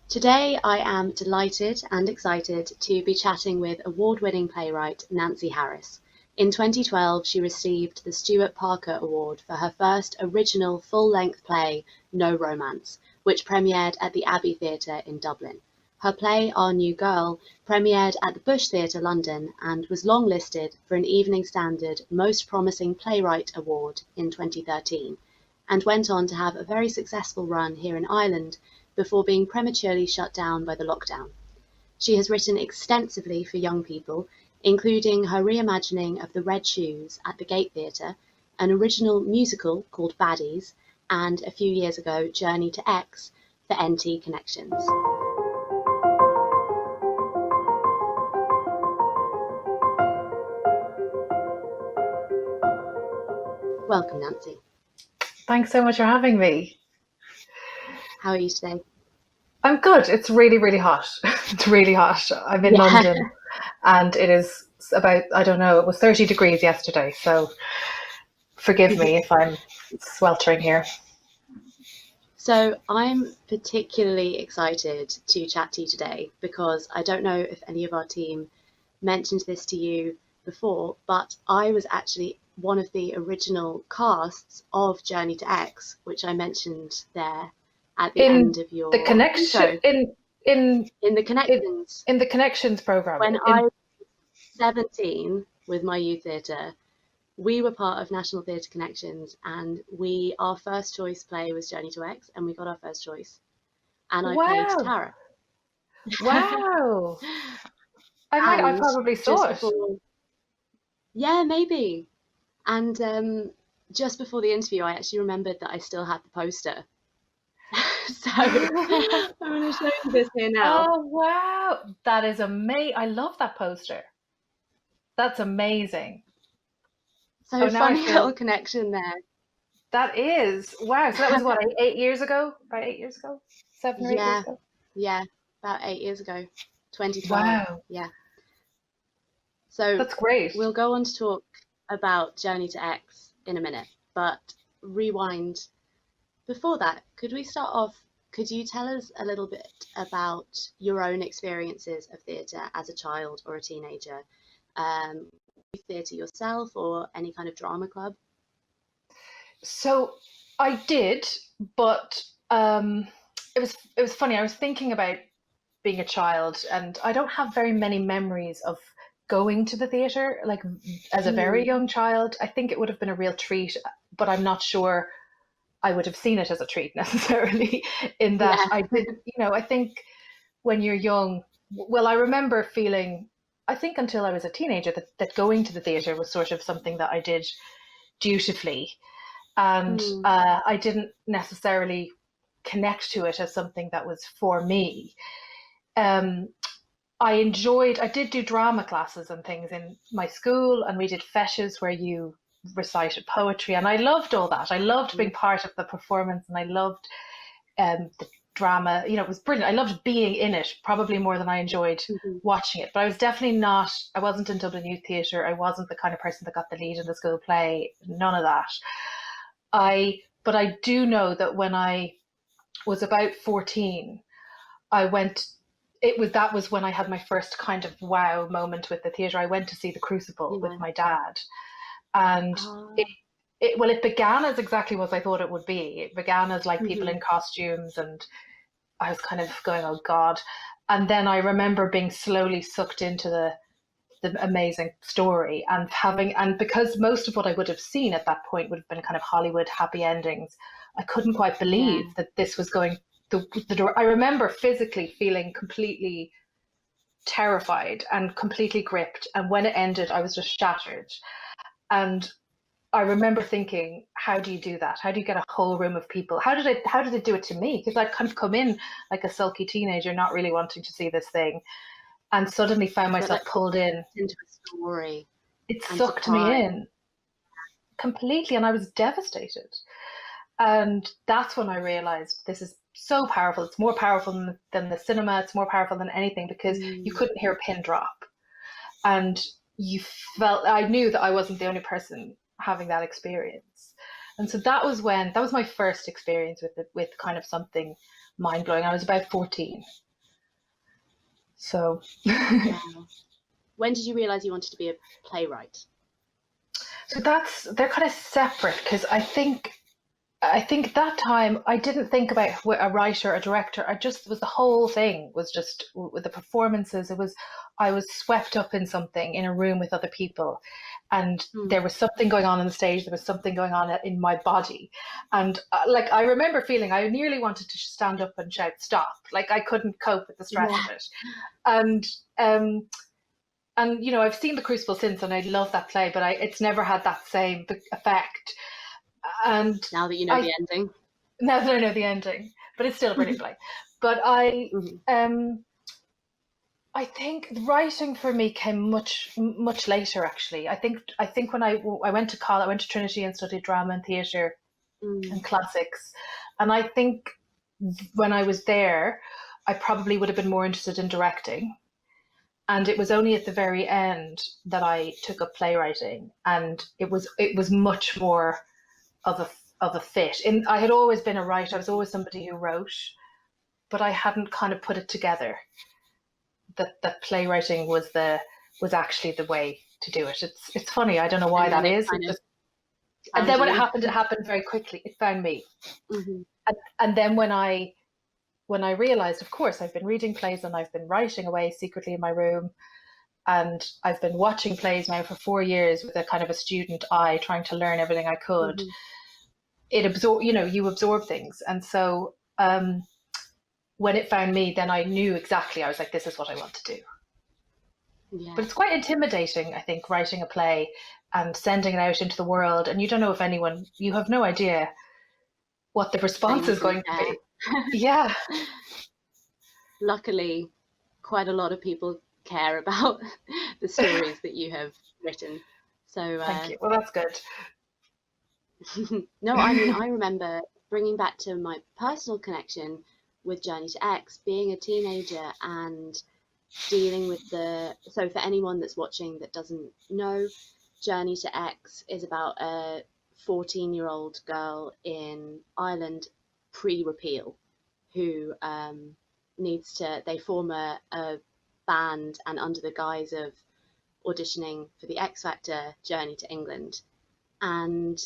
Today I am delighted and excited to be chatting with award-winning playwright Nancy Harris. In 2012, she received the Stuart Parker Award for her first original full-length play, No Romance, which premiered at the Abbey Theatre in Dublin. Her play, Our New Girl, premiered at the Bush Theatre London and was longlisted for an Evening Standard Most Promising Playwright Award in 2013, and went on to have a very successful run here in Ireland before being prematurely shut down by the lockdown. She has written extensively for young people, including her reimagining of The Red Shoes at the Gate Theatre, an original musical called Baddies, and a few years ago, Journey to X for NT Connections. Welcome, Nancy. Thanks so much for having me. How are you today? I'm good. It's really, really hot. It's really hot. I'm in London and it is about, I don't know, it was 30 degrees yesterday. So forgive me if I'm sweltering here. So I'm particularly excited to chat to you today because I don't know if any of our team mentioned this to you before, but I was actually one of the original casts of Journey to X, which I mentioned there at the end of your intro. In the Connections. In the Connections programme. When I was 17 with my youth theatre, we were part of National Theatre Connections, and our first choice play was Journey to X, and we got our first choice. And I played Tara. Wow. I probably saw it. Yeah, maybe. And just before the interview, I actually remembered that I still had the poster. So I'm going to show you this here now. Oh, wow. That is amazing. I love that poster. That's amazing. So funny little connection there. That is. Wow. So that was what, 8 years ago? About 8 years ago? 7 or 8 years ago? Yeah, about 8 years ago. 2012. Wow. Yeah. So that's great. We'll go on to talk about Journey to X in a minute, but rewind. Before that, could you tell us a little bit about your own experiences of theatre as a child or a teenager? Theatre yourself or any kind of drama club? So I did, but it was funny. I was thinking about being a child, and I don't have very many memories of going to the theatre, like as a very young child. I think it would have been a real treat, but I'm not sure I would have seen it as a treat necessarily, in that I did, I think when you're young, well, I remember feeling, I think until I was a teenager, that going to the theatre was sort of something that I did dutifully. And I didn't necessarily connect to it as something that was for me. I did do drama classes and things in my school, and we did fetches where you recited poetry, and I loved all that. I loved being part of the performance, and I loved the drama. It was brilliant. I loved being in it, probably more than I enjoyed watching it. But I was definitely I wasn't in Dublin Youth Theatre. I wasn't the kind of person that got the lead in the school play. None of that. But I do know that when I was about 14, that was when I had my first kind of wow moment with the theatre. I went to see The Crucible with my dad. And it began as exactly what I thought it would be. It began as like people in costumes, and I was kind of going, oh God. And then I remember being slowly sucked into the amazing story, and because most of what I would have seen at that point would have been kind of Hollywood happy endings, I couldn't quite believe that this was going the door. I remember physically feeling completely terrified and completely gripped, and when it ended, I was just shattered. And I remember thinking, how do you do that? How do you get a whole room of people? How did it do it to me? Because I'd kind of come in like a sulky teenager, not really wanting to see this thing, and suddenly found myself pulled in into a story. It sucked me in completely, and I was devastated. And that's when I realized this is so powerful. It's more powerful than the cinema. It's more powerful than anything, because you couldn't hear a pin drop. And I knew that I wasn't the only person having that experience. And so that was my first experience with kind of something mind-blowing. I was about 14. So Wow. When did you realise you wanted to be a playwright? so they're kind of separate, because I think that time I didn't think about a writer, a director. I just was, the whole thing was just with the performances. I was swept up in something in a room with other people, and there was something going on the stage. There was something going on in my body, and like I remember feeling I nearly wanted to stand up and shout stop. Like I couldn't cope with the stress of it, and you know, I've seen The Crucible since, and I love that play, but it's never had that same effect. And now that you know the ending, now that I know the ending, but it's still a brilliant play. But I think writing for me came much later. Actually, I think when I went to college, I went to Trinity and studied drama and theatre and classics, and I think when I was there, I probably would have been more interested in directing. And it was only at the very end that I took up playwriting, and it was much more of a fit. I had always been a writer. I was always somebody who wrote, but I hadn't kind of put it together that playwriting was actually the way to do it. It's funny. I don't know why that is. And then when it happened very quickly. It found me. And then when I realized, of course, I've been reading plays and I've been writing away secretly in my room, and I've been watching plays now for 4 years with a kind of a student eye, trying to learn everything I could. You absorb things. And so when it found me, then I knew exactly, I was like, this is what I want to do. Yeah. But it's quite intimidating, I think, writing a play and sending it out into the world. And you don't know if you have no idea what the response is going to be. Yeah. Luckily, quite a lot of people care about the stories that you have written. So thank you. Well, that's good. No, I mean, I remember bringing back to my personal connection with Journey to X, being a teenager and dealing with so for anyone that's watching that doesn't know, Journey to X is about a 14-year-old girl in Ireland pre-repeal who they form a band, and under the guise of auditioning for the X Factor, journey to England. And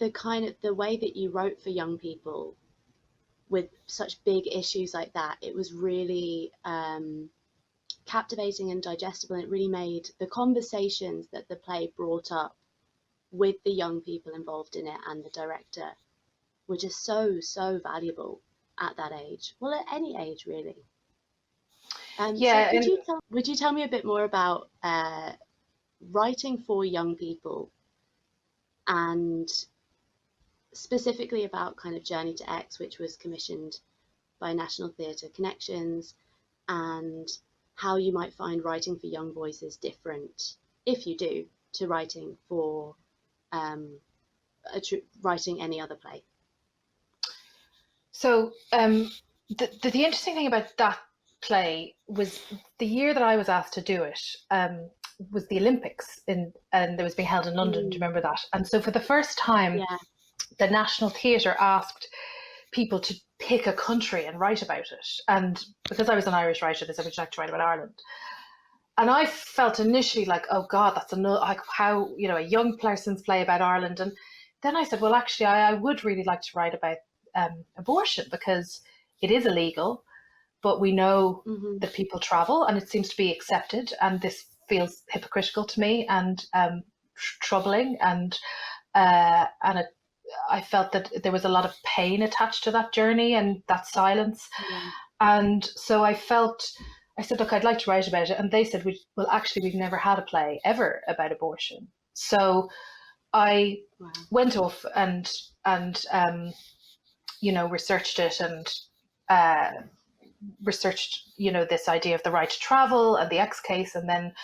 the way that you wrote for young people with such big issues like that, it was really captivating and digestible, and it really made the conversations that the play brought up with the young people involved in it and the director were just so valuable at that age. Well, at any age, really. Yeah. So would you tell me a bit more about writing for young people, and specifically about kind of Journey to X, which was commissioned by National Theatre Connections, and how you might find writing for young voices different, if you do, to writing for writing any other play? So the interesting thing about that play was the year that I was asked to do it was the Olympics, and it was being held in London. Do you remember that? And so for the first time, the National Theatre asked people to pick a country and write about it. And because I was an Irish writer, they said, would you like to write about Ireland? And I felt initially like, oh God, that's like how, a young person's play about Ireland. And then I said, well, actually, I would really like to write about abortion, because it is illegal, but we know that people travel and it seems to be accepted. And this feels hypocritical to me and troubling. And I felt that there was a lot of pain attached to that journey and that silence. Yeah. And so I said, look, I'd like to write about it. And they said, well, actually, we've never had a play ever about abortion. So I went off and researched it and researched, this idea of the right to travel and the X case, and then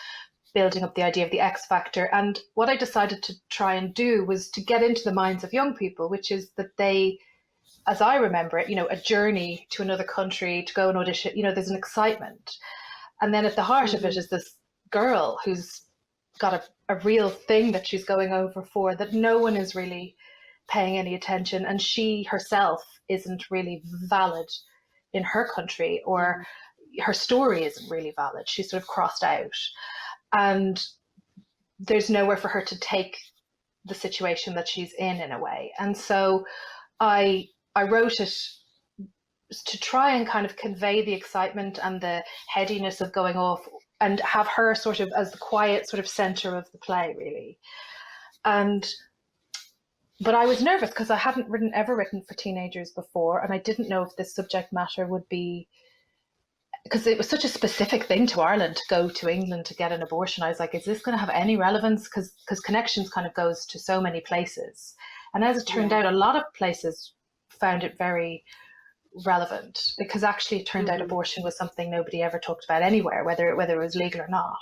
building up the idea of the X Factor. And what I decided to try and do was to get into the minds of young people, which is that they, as I remember it, a journey to another country to go and audition, there's an excitement. And then at the heart of it is this girl who's got a real thing that she's going over for, that no one is really paying any attention, and she herself isn't really valid in her country, or her story isn't really valid. She's sort of crossed out, and there's nowhere for her to take the situation that she's in a way. And so I wrote it to try and kind of convey the excitement and the headiness of going off, and have her sort of as the quiet sort of center of the play, really. But I was nervous because I hadn't ever written for teenagers before, and I didn't know if this subject matter would be, because it was such a specific thing to Ireland to go to England to get an abortion. I was like, is this going to have any relevance? Because Connections kind of goes to so many places. And as it turned out, a lot of places found it very relevant, because actually it turned out abortion was something nobody ever talked about anywhere, whether it was legal or not.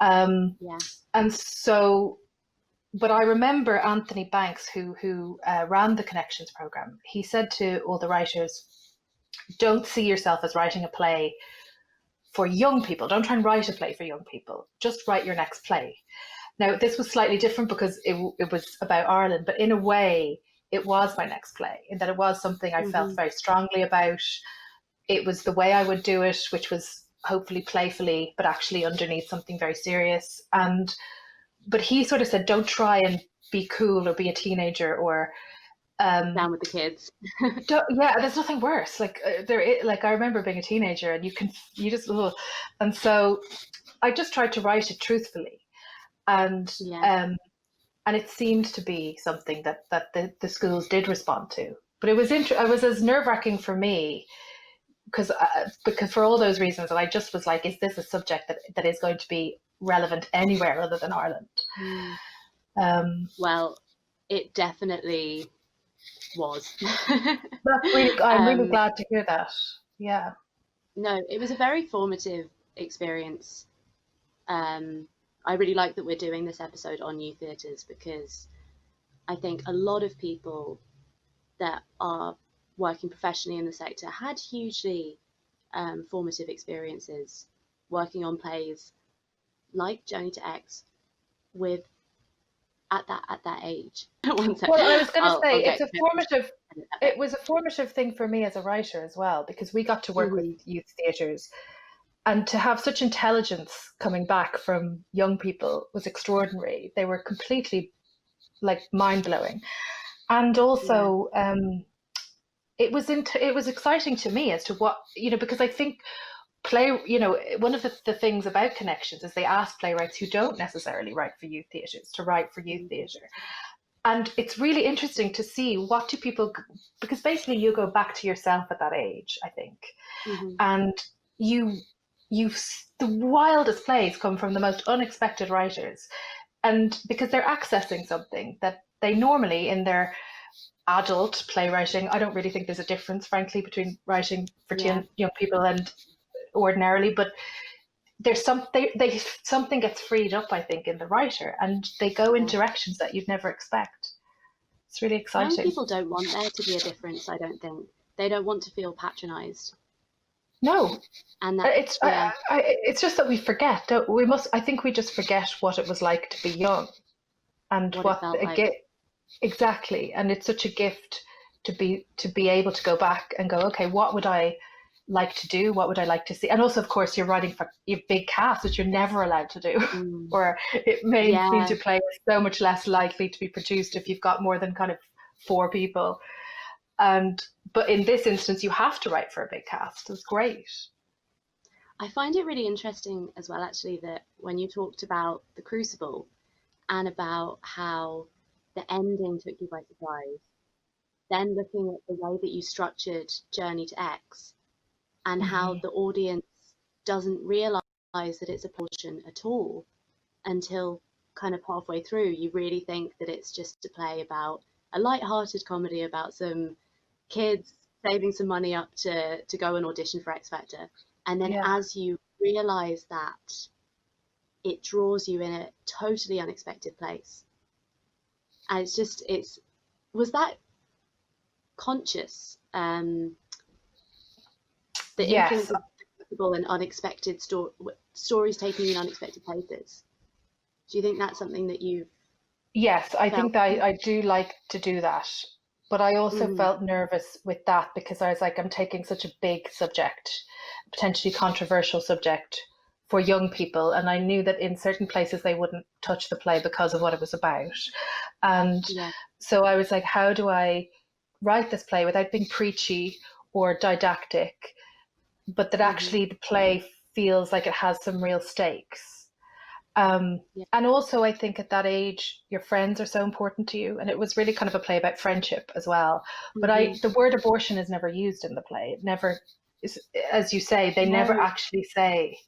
And so, but I remember Anthony Banks, who ran the Connections program, he said to all the writers, don't see yourself as writing a play for young people. Don't try and write a play for young people. Just write your next play. Now, this was slightly different because it was about Ireland, but in a way, it was my next play, in that it was something I felt very strongly about. It was the way I would do it, which was hopefully playfully, but actually underneath something very serious. But he sort of said, don't try and be cool or be a teenager or down with the kids. There's nothing worse. Like I remember being a teenager, and and so I just tried to write it truthfully, and it seemed to be something that the schools did respond to. But it was as nerve-wracking for me because for all those reasons, that I just was like, is this a subject that is going to be relevant anywhere other than Ireland? Well, it definitely was. I'm really glad to hear that. Yeah. No, it was a very formative experience. I really like that we're doing this episode on youth theatres, because I think a lot of people that are working professionally in the sector had hugely formative experiences working on plays like Journey to X at that age. Well, I was going to say it was a formative thing for me as a writer as well, because we got to work with youth theatres, and to have such intelligence coming back from young people was extraordinary. They were completely mind-blowing, and also it was exciting to me as to what, because I think one of the things about Connections is they ask playwrights who don't necessarily write for youth theatres to write for youth theatre. And it's really interesting to see what do people, because basically you go back to yourself at that age, I think. And the wildest plays come from the most unexpected writers. And because they're accessing something that they normally, in their adult playwriting, I don't really think there's a difference, frankly, between writing for young people and ordinarily, but there's something gets freed up, I think, in the writer, and they go in directions that you'd never expect. It's really exciting. Young people don't want there to be a difference, I don't think. They don't want to feel patronized. No. And it's just that we forget. I think we just forget what it was like to be young, and what exactly. And it's such a gift to be able to go back and go, okay, what would I like to do? What would I like to see? And also, of course, you're writing for your big cast, which you're never allowed to do, or it may seem to play so much less likely to be produced if you've got more than kind of 4 people. But in this instance, you have to write for a big cast. It's great. I find it really interesting as well, actually, that when you talked about The Crucible and about how the ending took you by surprise, then looking at the way that you structured Journey to X, and how the audience doesn't realise that it's a portion at all until kind of halfway through. You really think that it's just a play about a light-hearted comedy about some kids saving some money up to go and audition for X Factor. And then as you realise that, it draws you in a totally unexpected place. And was that conscious? The influence of predictable and unexpected stories taking you in unexpected places. Do you think that's something that you've Yes, I Felt. think that I do like to do that. But I also felt nervous with that because I was like, I'm taking such a big subject, potentially controversial subject for young people. And I knew that in certain places they wouldn't touch the play because of what it was about. And Yeah. so I was like, how do I write this play without being preachy or didactic, but that actually the play feels like it has some real stakes? Yeah. And also, I think at that age, your friends are so important to you. And it was really kind of a play about friendship as well. But the word abortion is never used in the play. It never is, as you say, they never No. actually say.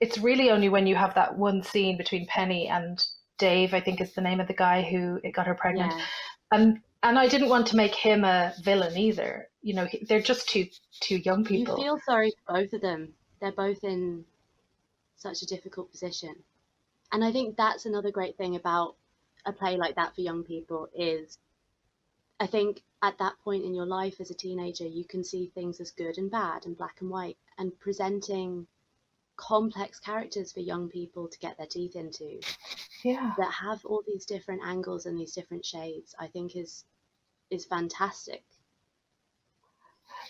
It's really only when you have that one scene between Penny and Dave, I think is the name of the guy who got her pregnant. Yeah. And I didn't want to make him a villain either. You know, they're just two young You people. feel sorry for both of them. They're both in such a difficult position. And I think that's another great thing about a play like that for young people is I think at that point in your life as a teenager, you can see things as good and bad and black and white, and presenting complex characters for young people to get their teeth into Yeah. that have all these different angles and these different shades, I think is fantastic.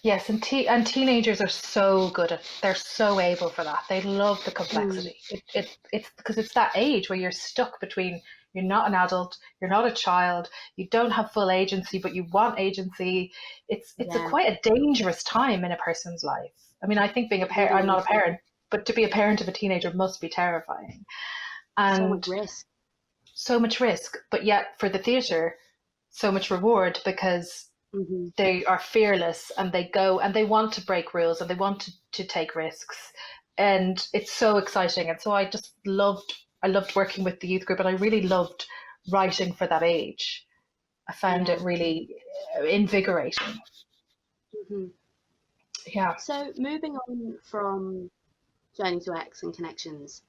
Yes, and teenagers are so good at, they're so able for that. They love the complexity. It's because it's that age where you're stuck between, you're not an adult, you're not a child, you don't have full agency, but you want agency. It's Yeah, quite a dangerous time in a person's life. I mean, I think being a it parent, I'm really not is. a parent, but to be a parent of a teenager must be terrifying. So And much risk. so much risk, but yet for the theatre, so much reward because they are fearless and they go and they want to break rules and they want to take risks, and it's so exciting. And so I loved working with the youth group, and I really loved writing for that age. I found Yeah. it really invigorating. Yeah. So moving on from Journey to X and Connections,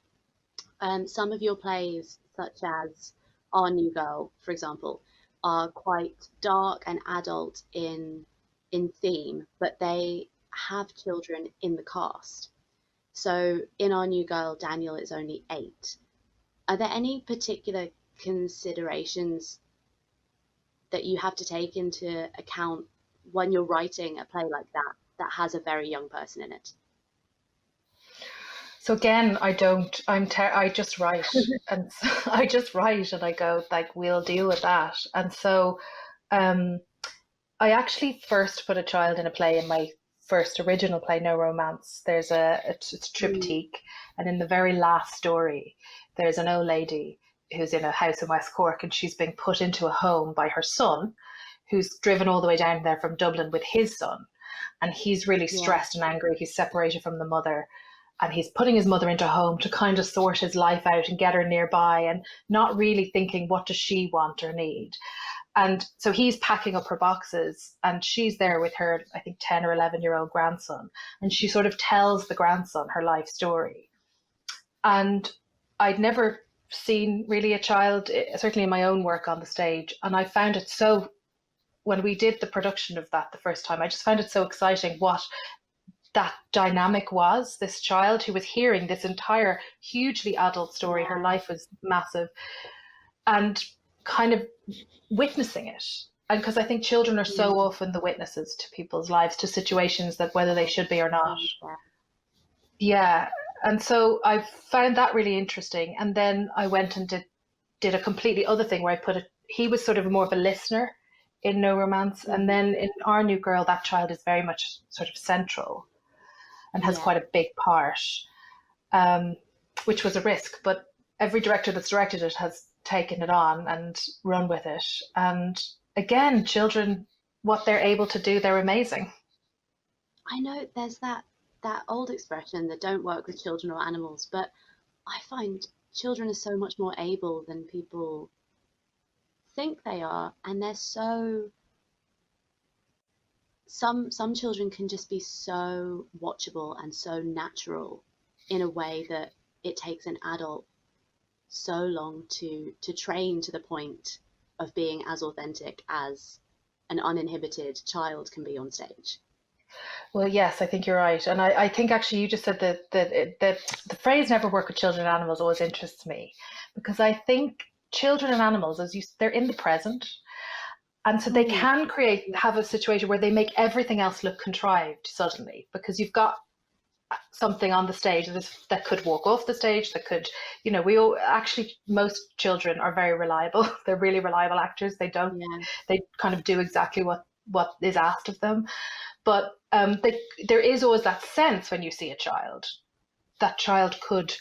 some of your plays, such as Our New Girl, for example, are quite dark and adult in theme, but they have children in the cast. So in Our New Girl, Daniel is only 8. Are there any particular considerations that you have to take into account when you're writing a play like that that has a very young person in it? So again, I don't. I just write, and I just write, and I go like, we'll deal with that. And so, um, I actually first put a child in a play in my first original play, No Romance. It's a Mm, triptych, and in the very last story, there's an old lady who's in a house in West Cork, and she's being put into a home by her son, who's driven all the way down there from Dublin with his son, and he's really yeah, stressed and angry. He's separated from the mother, and he's putting his mother into a home to kind of sort his life out and get her nearby, and not really thinking what does she want or need. And so he's packing up her boxes, and she's there with her, I think, 10 or 11-year-old grandson. And she sort of tells the grandson her life story. And I'd never seen really a child, certainly in my own work on the stage. And I found it so, when we did the production of that the first time, I just found it so exciting what that dynamic was. This child who was hearing this entire hugely adult story, her life was massive, and kind of witnessing it. And because I think children are so often the witnesses to people's lives, to situations that whether they should be or not. Yeah. And so I found that really interesting. And then I went and did a completely other thing where he was sort of more of a listener in No Romance. And then in Our New Girl, that child is very much sort of central and has quite a big part, which was a risk. But every director that's directed it has taken it on and run with it. And again, children, what they're able to do, they're amazing. I know there's that old expression that don't work with children or animals, but I find children are so much more able than people think they are, and they're so some children can just be so watchable and so natural in a way that it takes an adult so long to train to the point of being as authentic as an uninhibited child can be on stage. Well, yes, I think you're right. And I think actually you just said that the phrase never work with children and animals always interests me, because I think children and animals, they're in the present. And so they can have a situation where they make everything else look contrived suddenly, because you've got something on the stage that could walk off the stage, that could, most children are very reliable. They're really reliable actors. They kind of do exactly what is asked of them. But there is always that sense when you see a child, that child could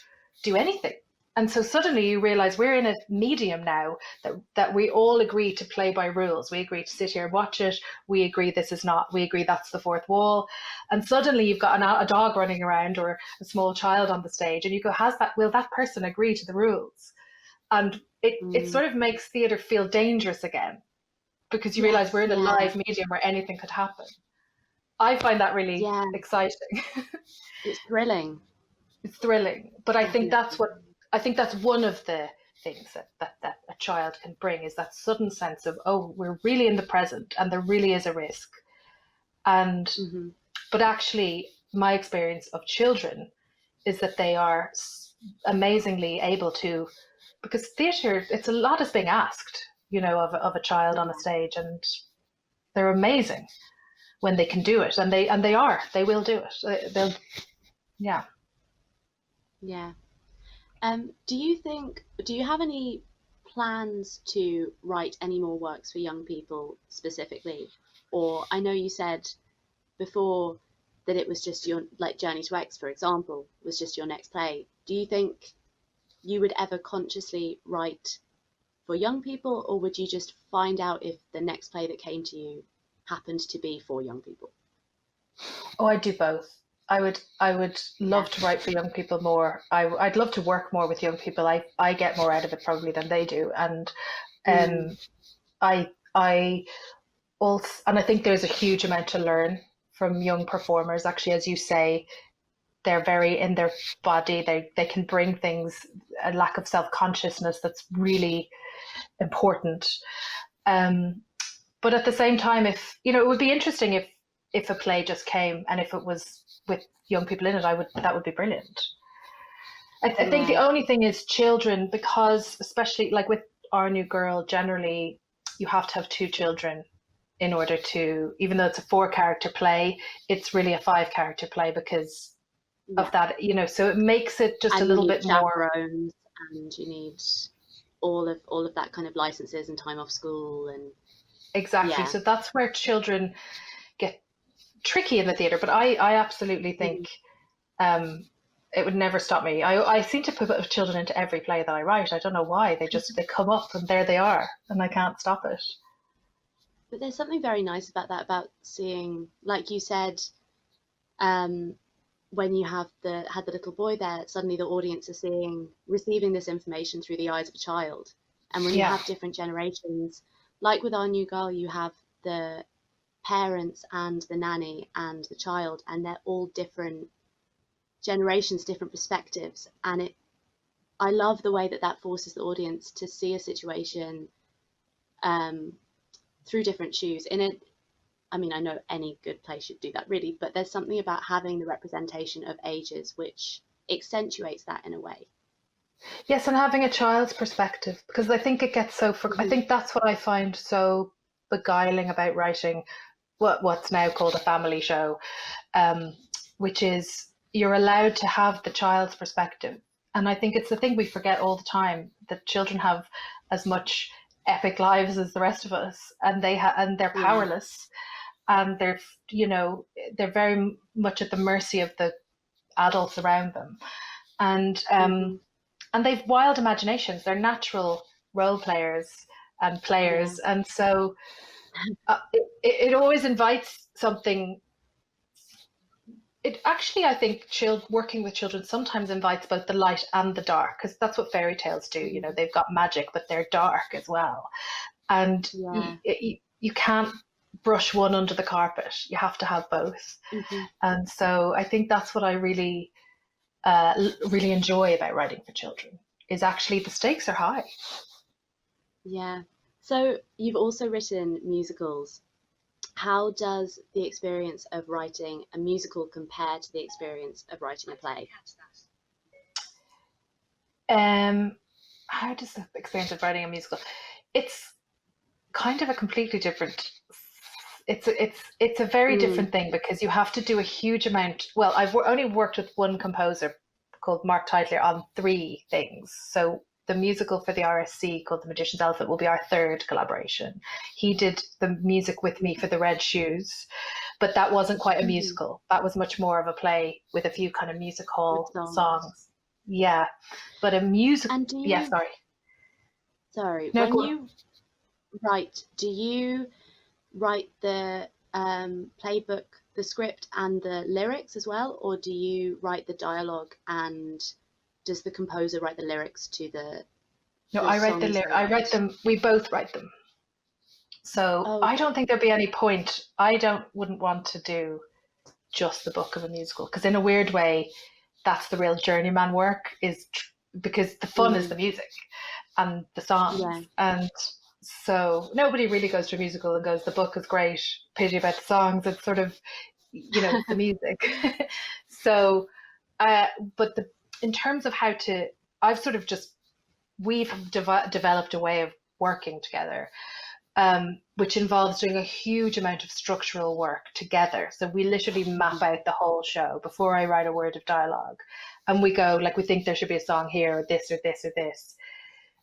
do anything. And so suddenly you realize we're in a medium now that we all agree to play by rules. We agree to sit here and watch it. We agree that's the fourth wall. And suddenly you've got a dog running around or a small child on the stage, and you go, will that person agree to the rules? And it sort of makes theatre feel dangerous again, because you realize we're in a live medium where anything could happen. I find that really exciting. It's thrilling. It's thrilling. But I think that's one of the things that a child can bring, is that sudden sense of, oh, we're really in the present and there really is a risk. And but actually my experience of children is that they are amazingly able to, because theatre, it's a lot is being asked, of a child on a stage, and they're amazing when they can do it, and they will do it. They'll. Do you have any plans to write any more works for young people specifically? Or I know you said before that it was just your, like Journey to X, for example, was just your next play. Do you think you would ever consciously write for young people, or would you just find out if the next play that came to you happened to be for young people? Oh, I do both. I would love to write for young people more. I'd love to work more with young people. I get more out of it probably than they do. And I also, and I think there's a huge amount to learn from young performers. Actually, as you say, they're very in their body. They can bring things, a lack of self-consciousness that's really important. But at the same time, it would be interesting if a play just came, and if it was with young people in it, that would be brilliant. I think the only thing is children, because especially like with Our New Girl, generally you have to have 2 children in order to, even though it's a 4-character play, it's really a 5-character play because of that, so it makes it just a little bit more. And you need all of that kind of licenses and time off school and exactly. So that's where children get tricky in the theatre, but I absolutely think it would never stop me. I seem to put children into every play that I write. I don't know why. They come up and there they are, and I can't stop it. But there's something very nice about that, about seeing, like you said, when you had the little boy there, suddenly the audience are receiving this information through the eyes of a child. And when you have different generations, like with Our New Girl, you have the parents and the nanny and the child, and they're all different generations, different perspectives. And I love the way that forces the audience to see a situation through different shoes. I mean, I know any good play should do that really, but there's something about having the representation of ages which accentuates that in a way. Yes, and having a child's perspective, because I think it gets so I think that's what I find so beguiling about writing what's now called a family show, which is you're allowed to have the child's perspective. And I think it's the thing we forget all the time, that children have as much epic lives as the rest of us, and they're powerless, and they're very much at the mercy of the adults around them, and they've wild imaginations. They're natural role players and players, and so it always invites something. It actually, I think, working with children sometimes invites both the light and the dark, because that's what fairy tales do. They've got magic, but they're dark as well. And you can't brush one under the carpet. You have to have both. And so I think that's what I really, really enjoy about writing for children, is actually the stakes are high. Yeah. So you've also written musicals. How does the experience of writing a musical compare to the experience of writing a play? how does the experience of writing a musical? It's kind of a completely different. It's a very different thing, because you have to do a huge amount. Well, I've only worked with one composer called Mark Titler on 3 things. So the musical for the RSC called The Magician's Elephant will be our 3rd collaboration. He did the music with me for The Red Shoes, but that wasn't quite a musical. That was much more of a play with a few kind of music hall songs. Yeah, but a music. Yeah, sorry. Sorry. No, when you write, do you write the playbook, the script, and the lyrics as well, or do you write the dialogue and does the composer write the lyrics to the? No, I write the lyrics. I write them. We both write them. So I don't think there'd be any point. Wouldn't want to do just the book of a musical, because in a weird way, that's the real journeyman work, is because the fun is the music and the songs, and so nobody really goes to a musical and goes, the book is great, pity about the songs. It's sort of, the music. So, but in terms of how to, we've developed a way of working together, which involves doing a huge amount of structural work together. So we literally map out the whole show before I write a word of dialogue. And we go, like, we think there should be a song here, or this, or this, or this.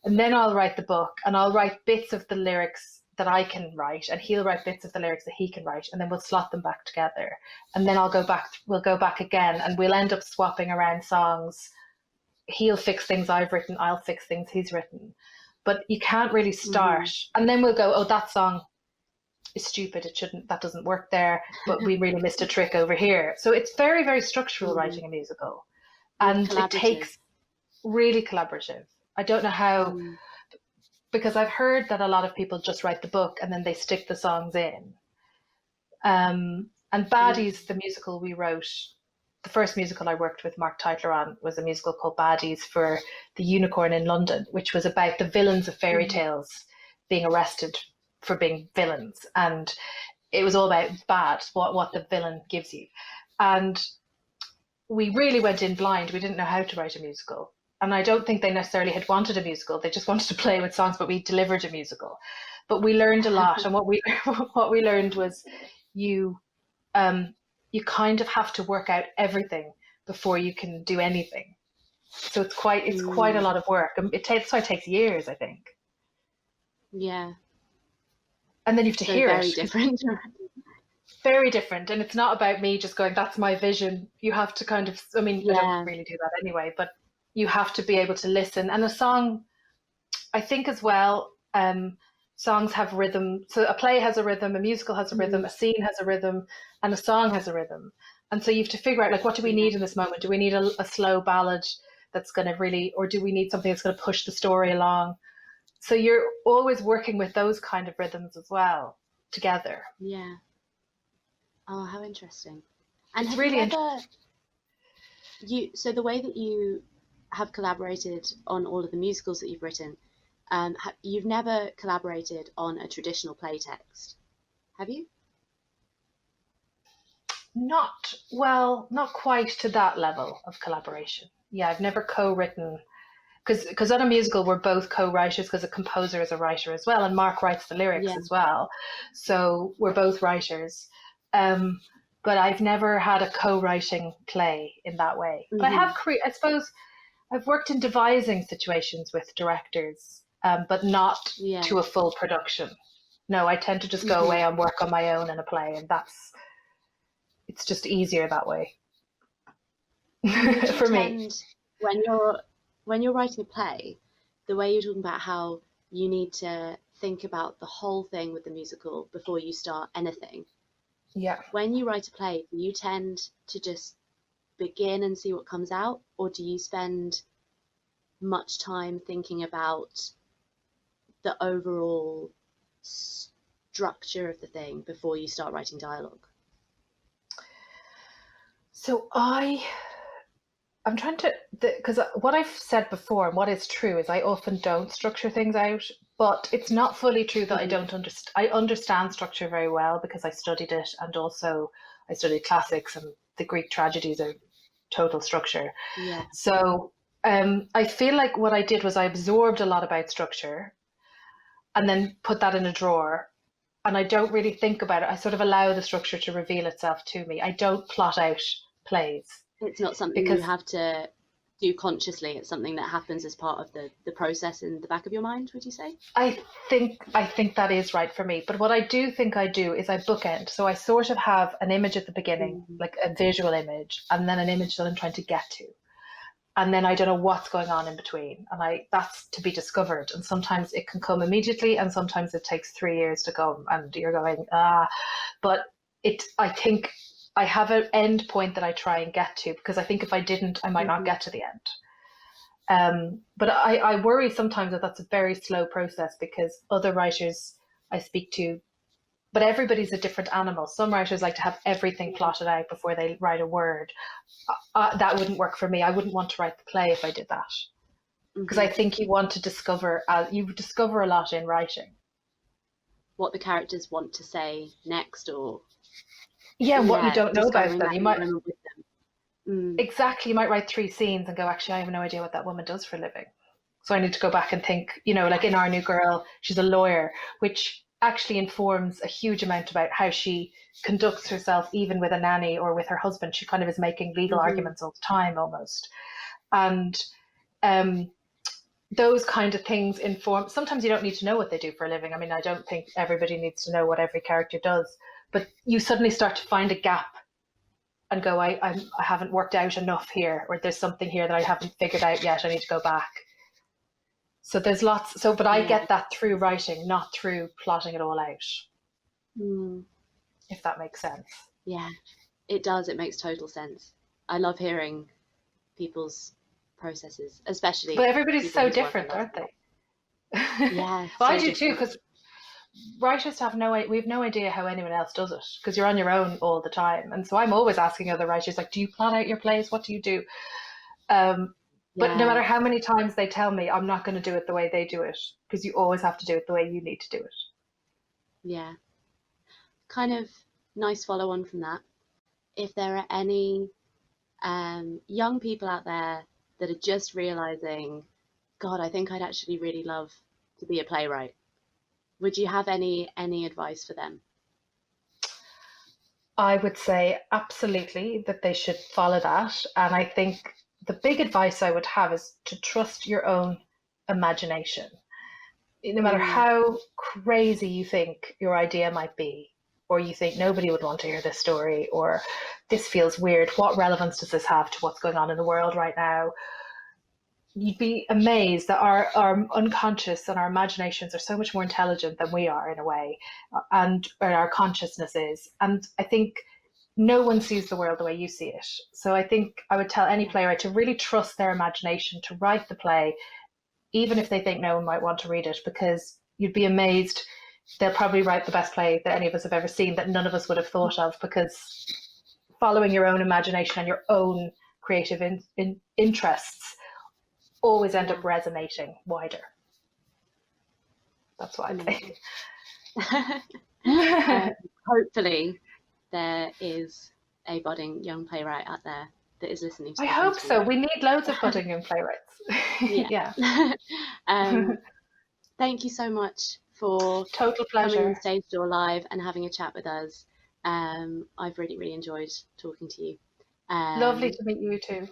And then I'll write the book, and I'll write bits of the lyrics that I can write, and he'll write bits of the lyrics that he can write, and then we'll slot them back together. And then we'll go back again, and we'll end up swapping around songs. He'll fix things I've written, I'll fix things he's written. But you can't really start. And then we'll go, oh, that song is stupid, that doesn't work there, but we really missed a trick over here. So it's very, very structural writing a musical. And it takes really collaborative. I don't know how, because I've heard that a lot of people just write the book and then they stick the songs in. And Baddies, the musical we wrote, the first musical I worked with Mark Titler on was a musical called Baddies for the Unicorn in London, which was about the villains of fairy tales being arrested for being villains. And it was all about bad, what the villain gives you. And we really went in blind. We didn't know how to write a musical. And I don't think they necessarily had wanted a musical. They just wanted to play with songs, but we delivered a musical. But we learned a lot. And what we learned was you kind of have to work out everything before you can do anything. So it's quite a lot of work. That's why it takes years, I think. Yeah. And then you have to hear very it. Very different. Very different. And it's not about me just going, that's my vision. You have to kind of, I don't really do that anyway, but you have to be able to listen. And a song, I think as well, songs have rhythm. So a play has a rhythm, a musical has a rhythm, a scene has a rhythm, and a song has a rhythm. And so you have to figure out, like, what do we need in this moment? Do we need a slow ballad that's going to really, or do we need something that's going to push the story along? So you're always working with those kind of rhythms as well together. Yeah. Oh, how interesting. And it's really so the way that you have collaborated on all of the musicals that you've written, you've never collaborated on a traditional play text, have you? Not quite to that level of collaboration. Yeah, I've never co-written, because on a musical we're both co-writers, because a composer is a writer as well, and Mark writes the lyrics as well. So we're both writers. But I've never had a co-writing play in that way. But I have I suppose I've worked in devising situations with directors, but not to a full production. No, I tend to just go away and work on my own in a play, and it's just easier that way. For me. When you're writing a play, the way you're talking about how you need to think about the whole thing with the musical before you start anything. Yeah. When you write a play, do you tend to just begin and see what comes out, or do you spend much time thinking about the overall structure of the thing before you start writing dialogue? So I'm trying to, because what I've said before and what is true is I often don't structure things out, but it's not fully true that I don't understand. I understand structure very well because I studied it, and also I studied classics, and the Greek tragedies are total structure. Yeah. So I feel like what I did was I absorbed a lot about structure and then put that in a drawer. And I don't really think about it. I sort of allow the structure to reveal itself to me. I don't plot out plays It's not something you because have to do consciously. It's something that happens as part of the process in the back of your mind, would you say? I think that is right for me. But what I do think I do is I bookend. So I sort of have an image at the beginning, Mm-hmm. like a visual image, and then an image that I'm trying to get to. And then I don't know what's going on in between. And that's to be discovered. And sometimes it can come immediately and sometimes it takes 3 years to come and you're going, but I think I have an end point that I try and get to, because I think if I didn't, I might not Mm-hmm. get to the end. But I worry sometimes that that's a very slow process, because other writers I speak to, but everybody's a different animal. Some writers like to have everything plotted out before they write a word. That wouldn't work for me. I wouldn't want to write the play if I did that, because Mm-hmm. I think you want to discover, you discover a lot in writing. What the characters want to say next, or Yeah, what you yeah, don't know about discovering them. that You in the might moment with them. Mm. exactly you might write 3 scenes and go, actually, I have no idea what that woman does for a living. So I need to go back and think, like in Our New Girl, she's a lawyer, which actually informs a huge amount about how she conducts herself, even with a nanny or with her husband. She kind of is making legal Mm-hmm. arguments all the time almost. And um, those kind of things inform. Sometimes you don't need to know what they do for a living. I mean, I don't think everybody needs to know what every character does, but you suddenly start to find a gap and go, I haven't worked out enough here, or there's something here that I haven't figured out yet. I need to go back. So there's lots. But I Yeah. get that through writing, not through plotting it all out, Mm. if that makes sense. Yeah, it does. It makes total sense. I love hearing people's processes, But especially everybody's people so whose work I different, love. aren't they? Yeah, Well, I so do too, different. because writers have we've no idea how anyone else does it, because you're on your own all the time. And so I'm always asking other writers, like, do you plan out your plays? What do you do? But no Yeah, matter how many times they tell me, I'm not going to do it the way they do it, because you always have to do it the way you need to do it. yeah. Kind of nice follow on from that. If there are any young people out there that are just realizing, God, I think I'd actually really love to be a playwright, would you have any advice for them? I would say absolutely that they should follow that. And I think the big advice I would have is to trust your own imagination. No matter Mm, how crazy you think your idea might be, or you think nobody would want to hear this story, or this feels weird, what relevance does this have to what's going on in the world right now? You'd be amazed that our unconscious and our imaginations are so much more intelligent than we are in a way, and or our consciousness is. And I think no one sees the world the way you see it. So I think I would tell any yeah. playwright to really trust their imagination to write the play, even if they think no one might want to read it, because you'd be amazed. They'll probably write the best play that any of us have ever seen that none of us would have thought of, because following your own imagination and your own creative interests always end Yeah, up resonating wider. That's what I amazing. think. Hopefully, there is a budding young playwright out there that is listening to I this hope so. interview. We need loads of budding young playwrights. Yeah. Yeah. um, Thank you so much for Total coming on pleasure. Stage Door Live and having a chat with us. I've really, really enjoyed talking to you. Lovely Um, to meet you too.